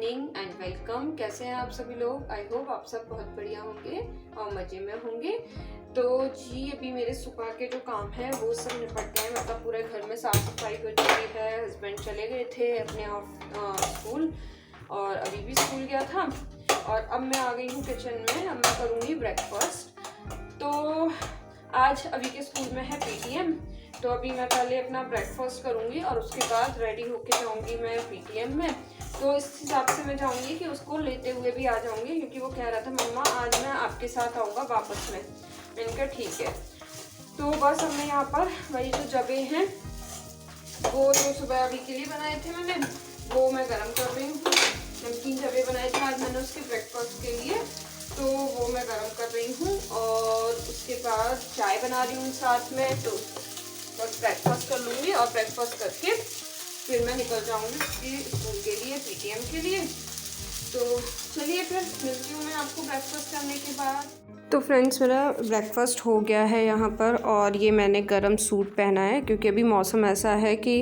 Morning and welcome. कैसे हैं आप सभी लोग? आई होप आप सब बहुत बढ़िया होंगे और मज़े में होंगे। तो जी अभी मेरे सुबह के जो काम है वो सब निपट गए, मतलब पूरे घर में साफ सफाई हो चुकी है। हस्बैंड चले गए थे अपने स्कूल और अभी भी स्कूल गया था और अब मैं आ गई हूँ किचन में। अब मैं करूँगी ब्रेकफास्ट। तो आज अभी के स्कूल में है पीटीएम, तो अभी मैं पहले अपना ब्रेकफास्ट करूँगी और उसके बाद रेडी होके जाऊँगी मैं पीटीएम में। तो इस हिसाब से मैं जाऊँगी कि उसको लेते हुए भी आ जाऊँगी, क्योंकि वो कह रहा था मम्मा आज मैं आपके साथ आऊँगा वापस में। मैंने कहा ठीक है। तो बस हमने यहाँ पर वही जो जबे हैं वो जो सुबह अभी के लिए बनाए थे मैंने, वो मैं गर्म कर रही हूँ। नमकीन जबे बनाए थे आज मैंने उसके ब्रेकफास्ट के लिए, तो वो मैं गर्म कर रही हूँ। और उसके बाद चाय बना रही हूँ साथ में। तो बस ब्रेकफास्ट कर लूँगी और ब्रेकफास्ट करके फिर मैं निकल जाऊँगी उसकी स्कूल के लिए, पीटीएम के लिए। तो चलिए फिर मिलती हूँ मैं आपको ब्रेकफास्ट करने के बाद। तो फ्रेंड्स मेरा ब्रेकफास्ट हो गया है यहाँ पर, और ये मैंने गरम सूट पहना है क्योंकि अभी मौसम ऐसा है कि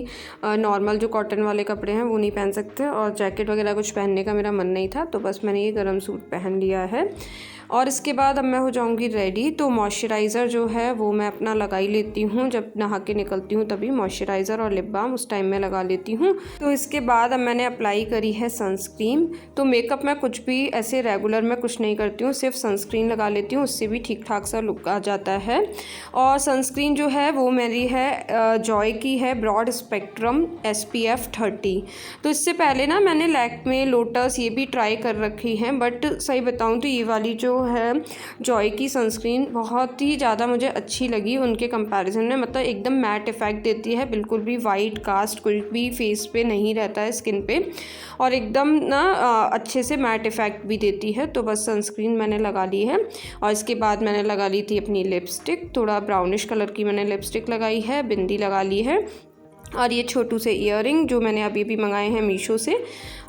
नॉर्मल जो कॉटन वाले कपड़े हैं वो नहीं पहन सकते और जैकेट वगैरह कुछ पहनने का मेरा मन नहीं था, तो बस मैंने ये गरम सूट पहन लिया है। और इसके बाद अब मैं हो जाऊंगी रेडी। तो मॉइस्चराइज़र जो है वो मैं अपना लगा ही लेती हूँ, जब नहा के निकलती हूँ तभी मॉइस्चराइज़र और लिप बाम उस टाइम में लगा लेती हूँ। तो इसके बाद अब मैंने अप्लाई करी है सनस्क्रीन। तो मेकअप में कुछ भी ऐसे रेगुलर में कुछ नहीं करती हूँ, सिर्फ सनस्क्रीन लगा लेती हूँ, उससे भी ठीक ठाक सा लुक आ जाता है। और सनस्क्रीन जो है वो मेरी है जॉय की है, ब्रॉड स्पेक्ट्रम SPF 30। तो इससे पहले ना मैंने लैक्मे, लोटस ये भी ट्राई कर रखी हैं, बट सही बताऊँ तो ये वाली जो है जॉय की सनस्क्रीन बहुत ही ज़्यादा मुझे अच्छी लगी उनके कंपैरिजन में। मतलब एकदम मैट इफ़ेक्ट देती है, बिल्कुल भी वाइट कास्ट कोई भी फेस पे नहीं रहता है, स्किन पे, और एकदम ना अच्छे से मैट इफ़ेक्ट भी देती है। तो बस सनस्क्रीन मैंने लगा ली है। और इसके बाद मैंने लगा ली थी अपनी लिपस्टिक, थोड़ा ब्राउनिश कलर की मैंने लिपस्टिक लगाई है, बिंदी लगा ली है, और ये छोटू से ईयरिंग जो मैंने अभी भी मंगाए हैं मीशो से,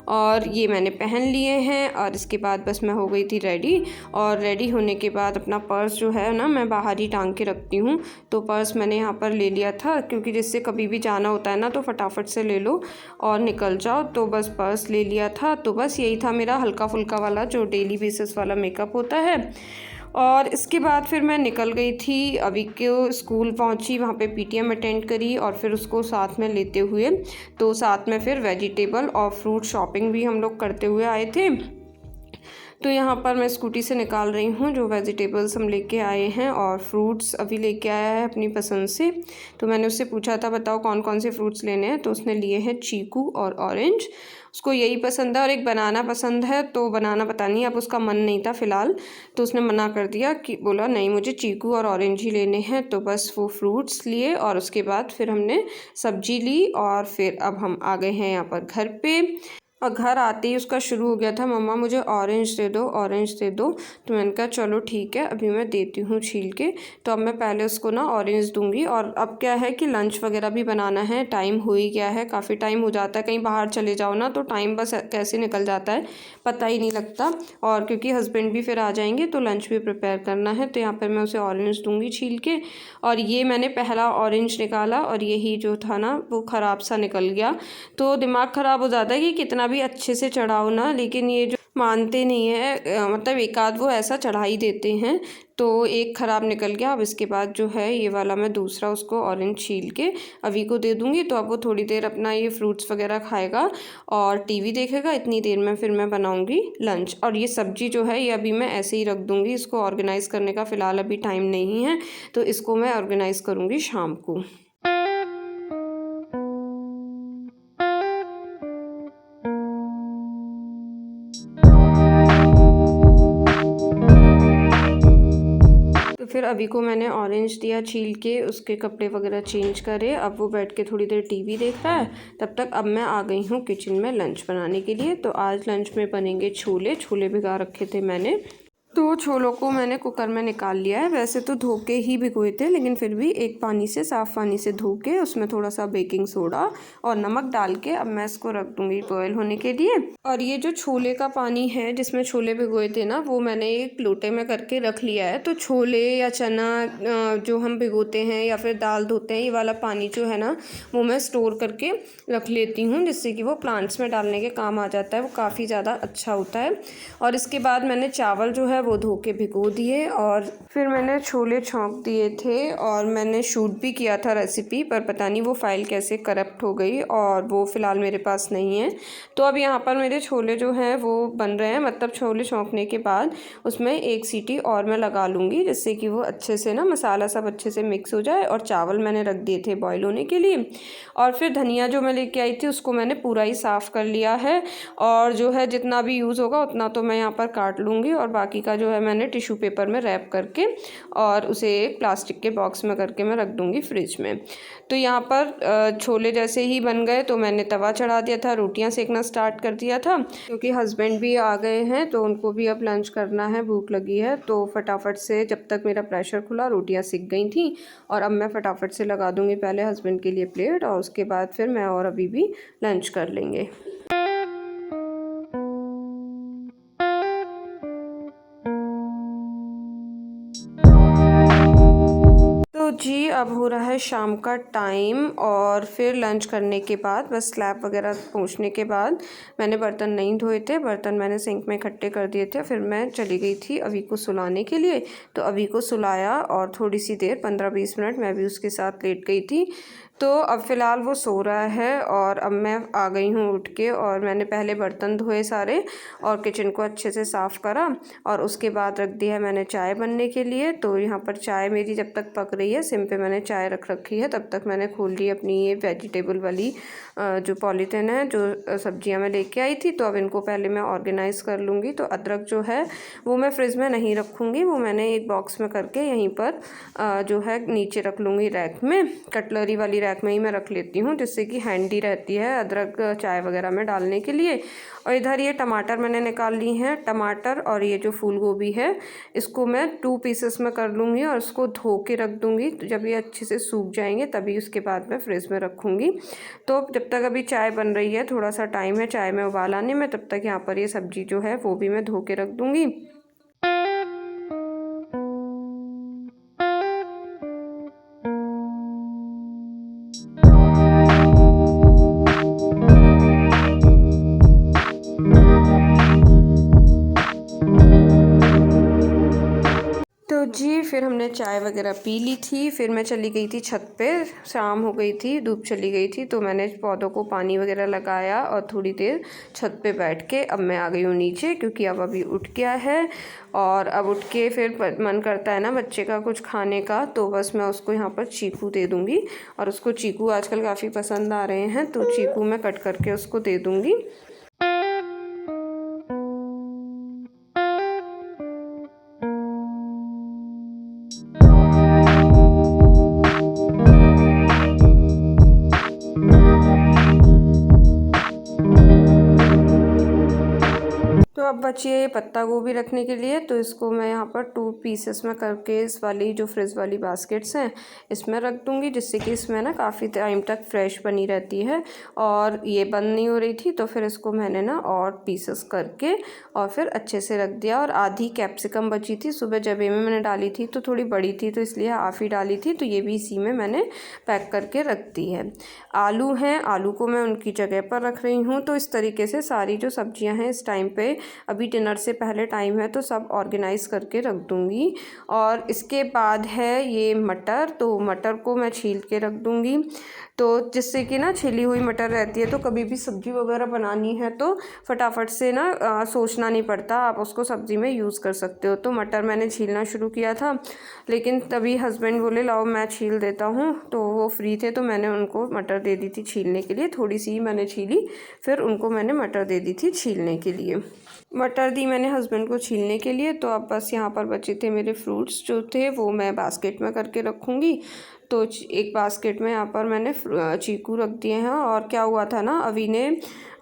और ये मैंने पहन लिए हैं। और इसके बाद बस मैं हो गई थी रेडी। और रेडी होने के बाद अपना पर्स जो है ना मैं बाहर ही टांग के रखती हूँ, तो पर्स मैंने यहाँ पर ले लिया था, क्योंकि जिससे कभी भी जाना होता है ना तो फटाफट से ले लो और निकल जाओ। तो बस पर्स ले लिया था। तो बस यही था मेरा हल्का फुल्का वाला जो डेली बेसिस वाला मेकअप होता है। और इसके बाद फिर मैं निकल गई थी, अभी के स्कूल पहुंची, वहाँ पे पीटीएम अटेंड करी और फिर उसको साथ में लेते हुए तो साथ में फिर वेजिटेबल और फ्रूट शॉपिंग भी हम लोग करते हुए आए थे। तो यहाँ पर मैं स्कूटी से निकाल रही हूँ जो वेजिटेबल्स हम लेके आए हैं, और फ्रूट्स अभी लेके आया है अपनी पसंद से। तो मैंने उससे पूछा था बताओ कौन कौन से फ्रूट्स लेने हैं, तो उसने लिए हैं चीकू और ऑरेंज, उसको यही पसंद है। और एक बनाना पसंद है, तो बनाना पता नहीं अब उसका मन नहीं था फ़िलहाल, तो उसने मना कर दिया, कि बोला नहीं मुझे चीकू और ऑरेंज ही लेने हैं। तो बस वो फ्रूट्स लिए और उसके बाद फिर हमने सब्जी ली और फिर अब हम आ गए हैं यहाँ पर घर पे। और घर आते ही उसका शुरू हो गया था मम्मा मुझे ऑरेंज दे दो, ऑरेंज दे दो। तो मैंने कहा चलो ठीक है अभी मैं देती हूँ छील के। तो अब मैं पहले उसको ना ऑरेंज दूंगी। और अब क्या है कि लंच वगैरह भी बनाना है, टाइम हो ही गया है, काफ़ी टाइम हो जाता है, कहीं बाहर चले जाओ ना तो टाइम बस कैसे निकल जाता है पता ही नहीं लगता। और क्योंकि हस्बैंड भी फिर आ जाएंगे तो लंच भी प्रिपेयर करना है, तो यहाँ पर मैं उसे ऑरेंज दूँगी छील के। और ये मैंने पहला ऑरेंज निकाला और यही जो था ना वो ख़राब सा निकल गया। तो दिमाग ख़राब हो जाता है कि कितना भी अच्छे से चढ़ाओ ना, लेकिन ये जो मानते नहीं है, मतलब एक आध वो ऐसा चढ़ा ही देते हैं। तो एक ख़राब निकल गया। अब इसके बाद जो है ये वाला मैं दूसरा उसको ऑरेंज छील के अभी को दे दूँगी। तो अब वो थोड़ी देर अपना ये फ्रूट्स वगैरह खाएगा और टीवी देखेगा। इतनी देर में फिर मैं बनाऊँगी लंच। और ये सब्ज़ी जो है ये अभी मैं ऐसे ही रख दूँगी, इसको ऑर्गेनाइज़ करने का फ़िलहाल अभी टाइम नहीं है, तो इसको मैं ऑर्गेनाइज़ करूँगी शाम को। तो फिर अभी को मैंने ऑरेंज दिया छील के, उसके कपड़े वगैरह चेंज करे, अब वो बैठ के थोड़ी देर टीवी देख रहा है। तब तक अब मैं आ गई हूँ किचन में लंच बनाने के लिए। तो आज लंच में बनेंगे छोले, छोले भिगा रखे थे मैंने। तो छोलों को मैंने कुकर में निकाल लिया है। वैसे तो धो के ही भिगोए थे, लेकिन फिर भी एक पानी से, साफ़ पानी से धो के उसमें थोड़ा सा बेकिंग सोडा और नमक डाल के अब मैं इसको रख दूँगी बॉयल होने के लिए। और ये जो छोले का पानी है जिसमें छोले भिगोए थे ना, वो मैंने एक लोटे में करके रख लिया है। तो छोले या चना जो हम भिगोते हैं या फिर दाल धोते हैं, ये वाला पानी जो है ना, वो मैं स्टोर करके रख लेती हूँ, जिससे कि वो प्लांट्स में डालने के काम आ जाता है। वो काफ़ी ज़्यादा अच्छा होता है। और इसके बाद मैंने चावल जो है वो धो के भिगो दिए और फिर मैंने छोले छौंक दिए थे और मैंने शूट भी किया था रेसिपी, पर पता नहीं वो फ़ाइल कैसे करप्ट हो गई और वो फ़िलहाल मेरे पास नहीं है। तो अब यहाँ पर मेरे छोले जो हैं वो बन रहे हैं, मतलब छोले छौंकने के बाद उसमें एक सीटी और मैं लगा लूँगी, जिससे कि वो अच्छे से ना मसाला सब अच्छे से मिक्स हो जाए। और चावल मैंने रख दिए थे बॉयल होने के लिए। और फिर धनिया जो मैं लेके आई थी उसको मैंने पूरा ही साफ़ कर लिया है, और जो है जितना भी यूज़ होगा उतना तो मैं यहाँ पर काट लूँगी, और बाकी का जो है मैंने टिश्यू पेपर में रैप करके और उसे एक प्लास्टिक के बॉक्स में करके मैं रख दूँगी फ्रिज में। तो यहाँ पर छोले जैसे ही बन गए तो मैंने तवा चढ़ा दिया था, रोटियाँ सेकना स्टार्ट कर दिया था, क्योंकि हस्बैंड भी आ गए हैं तो उनको भी अब लंच करना है, भूख लगी है। तो फटाफट से जब तक मेरा प्रेशर खुला रोटियाँ सिक गई थी, और अब मैं फटाफट से लगा दूँगी पहले हस्बैंड के लिए प्लेट, और उसके बाद फिर मैं और अभी भी लंच कर लेंगे। तो जी अब हो रहा है शाम का टाइम, और फिर लंच करने के बाद बस स्लैब वगैरह पोंछने के बाद मैंने बर्तन नहीं धोए थे, बर्तन मैंने सिंक में इकट्ठे कर दिए थे। फिर मैं चली गई थी अभी को सुलाने के लिए। तो अभी को सुलाया और थोड़ी सी देर 15-20 मिनट मैं भी उसके साथ लेट गई थी। तो अब फ़िलहाल वो सो रहा है और अब मैं आ गई हूँ उठ के, और मैंने पहले बर्तन धोए सारे और किचन को अच्छे से साफ़ करा, और उसके बाद रख दिया है मैंने चाय बनने के लिए। तो यहाँ पर चाय मेरी जब तक पक रही है, सिम पे मैंने चाय रख रखी है, तब तक मैंने खोल ली अपनी ये वेजिटेबल वाली जो पॉलीथिन है जो सब्जियाँ मैं लेके आई थी। तो अब इनको पहले मैं ऑर्गेनाइज़ कर लूँगी। तो अदरक जो है वो मैं फ्रिज में नहीं रखूँगी, वो मैंने एक बॉक्स में करके यहीं पर जो है नीचे रख लूँगी रैक में, कटलरी वाली रैक में ही मैं रख लेती हूँ, जिससे कि हैंडी रहती है अदरक चाय वगैरह में डालने के लिए। और इधर ये टमाटर मैंने निकाल ली हैं, टमाटर और ये जो फूल गोभी है इसको मैं 2 पीसेस में कर लूँगी और इसको धो के रख दूँगी। तो जब ये अच्छे से सूख जाएंगे तभी उसके बाद मैं फ्रिज में रखूँगी। तो जब तक अभी चाय बन रही है, थोड़ा सा टाइम है चाय में उबाल आने में, तब तक यहाँ पर ये सब्ज़ी जो है वो भी मैं धो के रख दूँगी। तो जी फिर हमने चाय वगैरह पी ली थी, फिर मैं चली गई थी छत पे। शाम हो गई थी, धूप चली गई थी, तो मैंने पौधों को पानी वगैरह लगाया और थोड़ी देर छत पे बैठ के अब मैं आ गई हूँ नीचे, क्योंकि अब अभी उठ गया है। और अब उठ के फिर मन करता है ना बच्चे का कुछ खाने का, तो बस मैं उसको यहाँ पर चीकू दे दूँगी, और उसको चीकू आजकल काफ़ी पसंद आ रहे हैं, तो चीकू मैं कट करके उसको दे दूँगी। तो अब बची है ये पत्ता गोभी रखने के लिए, तो इसको मैं यहाँ पर 2 पीसेस में करके इस वाली जो फ्रिज वाली बास्केट्स हैं इसमें रख दूँगी, जिससे कि इसमें ना काफ़ी टाइम तक फ्रेश बनी रहती है। और ये बंद नहीं हो रही थी, तो फिर इसको मैंने ना और पीसेस करके और फिर अच्छे से रख दिया। और आधी कैप्सिकम बची थी, सुबह जबे में मैंने डाली थी तो थोड़ी बड़ी थी, तो इसलिए हाफ़ ही डाली थी, तो ये भी इसी में मैंने पैक करके रख दी है। आलू हैं, आलू को मैं उनकी जगह पर रख रही हूँ। तो इस तरीके से सारी जो सब्जियाँ हैं इस टाइम पे, अभी डिनर से पहले टाइम है, तो सब ऑर्गेनाइज़ करके रख दूँगी। और इसके बाद है ये मटर, तो मटर को मैं छील के रख दूँगी, तो जिससे कि ना छिली हुई मटर रहती है, तो कभी भी सब्ज़ी वगैरह बनानी है तो फटाफट से ना सोचना नहीं पड़ता, आप उसको सब्ज़ी में यूज़ कर सकते हो। तो मटर मैंने छीलना शुरू किया था, लेकिन तभी हस्बैंड बोले लाओ मैं छील देता हूँ, तो वो फ्री थे, तो मैंने उनको मटर दे दी थी छीलने के लिए। थोड़ी सी ही मैंने छीली, फिर उनको मैंने मटर दे दी थी छीलने के लिए। मटर दी मैंने हस्बैंड को छीलने के लिए। तो अब बस यहाँ पर बचे थे मेरे फ्रूट्स जो थे वो मैं बास्केट में करके रखूँगी। तो एक बास्केट में यहाँ पर मैंने चीकू रख दिए हैं। और क्या हुआ था ना, अभी ने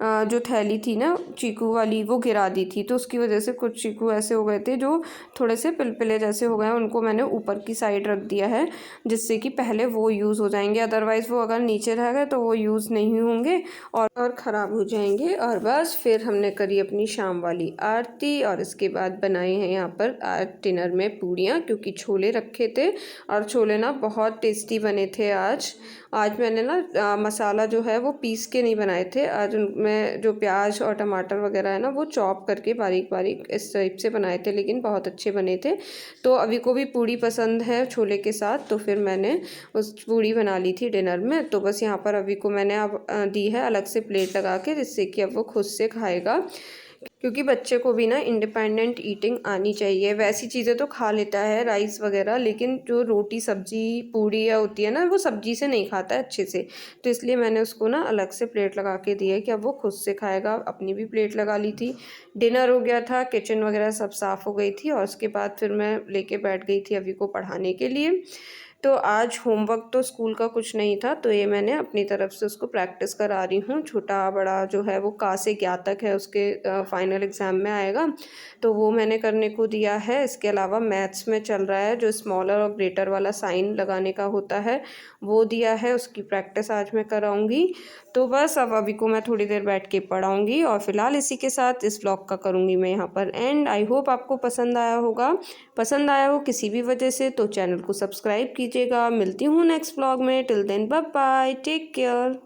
जो थैली थी ना चीकू वाली वो गिरा दी थी, तो उसकी वजह से कुछ चीकू ऐसे हो गए थे जो थोड़े से पिलपिले जैसे हो गए हैं। उनको मैंने ऊपर की साइड रख दिया है जिससे कि पहले वो यूज़ हो जाएंगे, अदरवाइज़ वो अगर नीचे रह गए तो वो यूज़ नहीं होंगे और ख़राब हो जाएंगे। और बस फिर हमने करी अपनी शाम वाली आरती और इसके बाद बनाए हैं यहाँ पर डिनर में पूड़ियाँ, क्योंकि छोले रखे थे और छोले ना बहुत टेस्टी बने थे। आज मैंने ना मसाला जो है वो पीस के नहीं बनाए थे। आज उनमें जो प्याज और टमाटर वगैरह है ना वो चॉप करके बारीक बारीक इस टाइप से बनाए थे, लेकिन बहुत अच्छे बने थे। तो अभी को भी पूड़ी पसंद है छोले के साथ, तो फिर मैंने उस पूड़ी बना ली थी डिनर में। तो बस यहाँ पर अभी को मैंने अब दी है अलग से प्लेट लगा के, जिससे कि अब वो खुद से खाएगा, क्योंकि बच्चे को भी ना इंडिपेंडेंट ईटिंग आनी चाहिए। वैसी चीज़ें तो खा लेता है राइस वगैरह, लेकिन जो रोटी सब्जी पूड़ी या होती है ना वो सब्जी से नहीं खाता है अच्छे से। तो इसलिए मैंने उसको ना अलग से प्लेट लगा के दी है कि अब वो खुद से खाएगा। अपनी भी प्लेट लगा ली थी, डिनर हो गया था, किचन वगैरह सब साफ़ हो गई थी और उसके बाद फिर मैं लेके बैठ गई थी अभी को पढ़ाने के लिए। तो आज होमवर्क तो स्कूल का कुछ नहीं था, तो ये मैंने अपनी तरफ से उसको प्रैक्टिस करा रही हूँ। छोटा बड़ा जो है वो का से क्या तक है उसके फाइनल एग्ज़ाम में आएगा, तो वो मैंने करने को दिया है। इसके अलावा मैथ्स में चल रहा है जो स्मॉलर और ग्रेटर वाला साइन लगाने का होता है वो दिया है, उसकी प्रैक्टिस आज मैं कराऊँगी। तो बस अब अभी को मैं थोड़ी देर बैठ के पढ़ाऊँगी और फ़िलहाल इसी के साथ इस व्लॉग का करूँगी मैं यहाँ पर एंड। आई होप आपको पसंद आया होगा, पसंद आया हो किसी भी वजह से तो चैनल को सब्सक्राइब कीजिएगा। मिलती हूँ नेक्स्ट व्लॉग में, till then bye bye, take care.